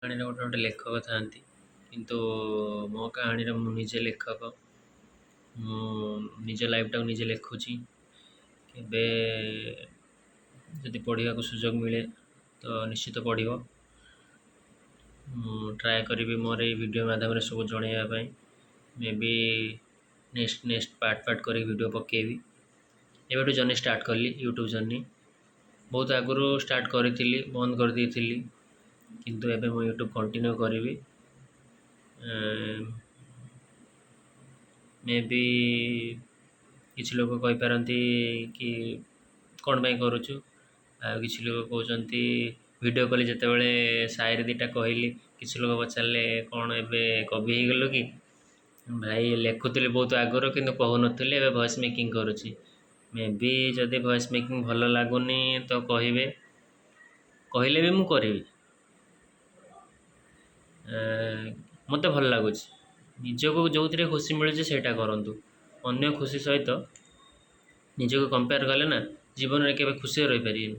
କାହାଣୀରେ ଗୋଟେ ଗୋଟେ ଲେଖକ ଥାଆନ୍ତି, କିନ୍ତୁ ମୋ କାହାଣୀରେ ମୁଁ ନିଜେ ଲେଖକ। ମୁଁ ନିଜ ଲାଇଫ୍ଟାକୁ ନିଜେ ଲେଖୁଛି। କେବେ ଯଦି ପଢ଼ିବାକୁ ସୁଯୋଗ ମିଳେ ତ ନିଶ୍ଚିତ ପଢ଼ିବ। ମୁଁ ଟ୍ରାଏ କରିବି ମୋର ଏଇ ଭିଡ଼ିଓ ମାଧ୍ୟମରେ ସବୁ ଜଣାଇବା ପାଇଁ। ମେ ବି ନେକ୍ସଟ ପାର୍ଟ କରିକି ଭିଡ଼ିଓ ପକାଇବି। ଏବେଠୁ ଜର୍ଣ୍ଣି ଷ୍ଟାର୍ଟ କଲି, ୟୁଟ୍ୟୁବ୍ ଜର୍ଣ୍ଣି। ବହୁତ ଆଗରୁ ଷ୍ଟାର୍ଟ କରିଥିଲି, ବନ୍ଦ କରିଦେଇଥିଲି, କିନ୍ତୁ ଏବେ ମୁଁ ୟୁଟ୍ୟୁବ୍ କଣ୍ଟିନ୍ୟୁ କରିବି। ମେ ବି କିଛି ଲୋକ କହିପାରନ୍ତି କି କ'ଣ ପାଇଁ କରୁଛୁ, ଆଉ କିଛି ଲୋକ କହୁଛନ୍ତି ଭିଡ଼ିଓ କଲି ଯେତେବେଳେ ସାଏରୀ ଦୁଇଟା କହିଲି, କିଛି ଲୋକ ପଚାରିଲେ କ'ଣ ଏବେ କବି ହେଇଗଲୁ କି? ଭାଇ ଲେଖୁଥିଲି ବହୁତ ଆଗରୁ, କିନ୍ତୁ କହୁନଥିଲି, ଏବେ ଭଏସ୍ ମେକିଂ କରୁଛି। ମେ ବି ଯଦି ଭଏସ୍ ମେକିଂ ଭଲ ଲାଗୁନି ତ କହିବେ, କହିଲେ ବି ମୁଁ କରିବି। ମୋତେ ଭଲ ଲାଗୁଛି। ନିଜକୁ ଯେଉଁଥିରେ ଖୁସି ମିଳୁଛି ସେଇଟା କରନ୍ତୁ। ଅନ୍ୟ ଖୁସି ସହିତ ନିଜକୁ କମ୍ପେୟାର କଲେ ନା ଜୀବନରେ କେବେ ଖୁସିରେ ରହିପାରିବେନି।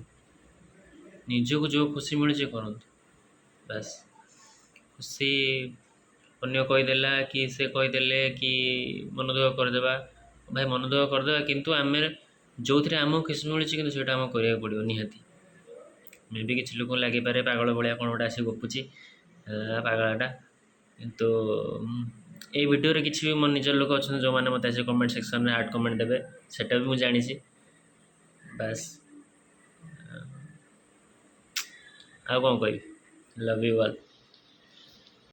ନିଜକୁ ଯେଉଁ ଖୁସି ମିଳୁଛି କରନ୍ତୁ, ବାସ୍। ଖୁସି ଅନ୍ୟ କହିଦେଲା କି ସେ କହିଦେଲେ କି ମନ ଦୁଃଖ କରିଦେବା, ଭାଇ ମନ ଦୁଃଖ କରିଦେବା, କିନ୍ତୁ ଆମେ ଯେଉଁଥିରେ ଆମକୁ ଖୁସି ମିଳୁଛି କିନ୍ତୁ ସେଇଟା ଆମକୁ କରିବାକୁ ପଡ଼ିବ ନିହାତି। ମେ ବି କିଛି ଲୋକଙ୍କୁ ଲାଗିପାରେ ପାଗଳ ଭଳିଆ କ'ଣ ଗୋଟେ ଆସି ଗପୁଛି, ପାଗଳାଟା, କିନ୍ତୁ ଏଇ ଭିଡ଼ିଓରେ କିଛି ବି ମୋ ନିଜର ଲୋକ ଅଛନ୍ତି ଯେଉଁମାନେ ମୋତେ ଆସି କମେଣ୍ଟ ସେକ୍ସନରେ ହାର୍ଡ଼ କମେଣ୍ଟ ଦେବେ, ସେଇଟା ବି ମୁଁ ଜାଣିଛି। ବାସ୍, ଆଉ କ'ଣ କହିବି। Love you all.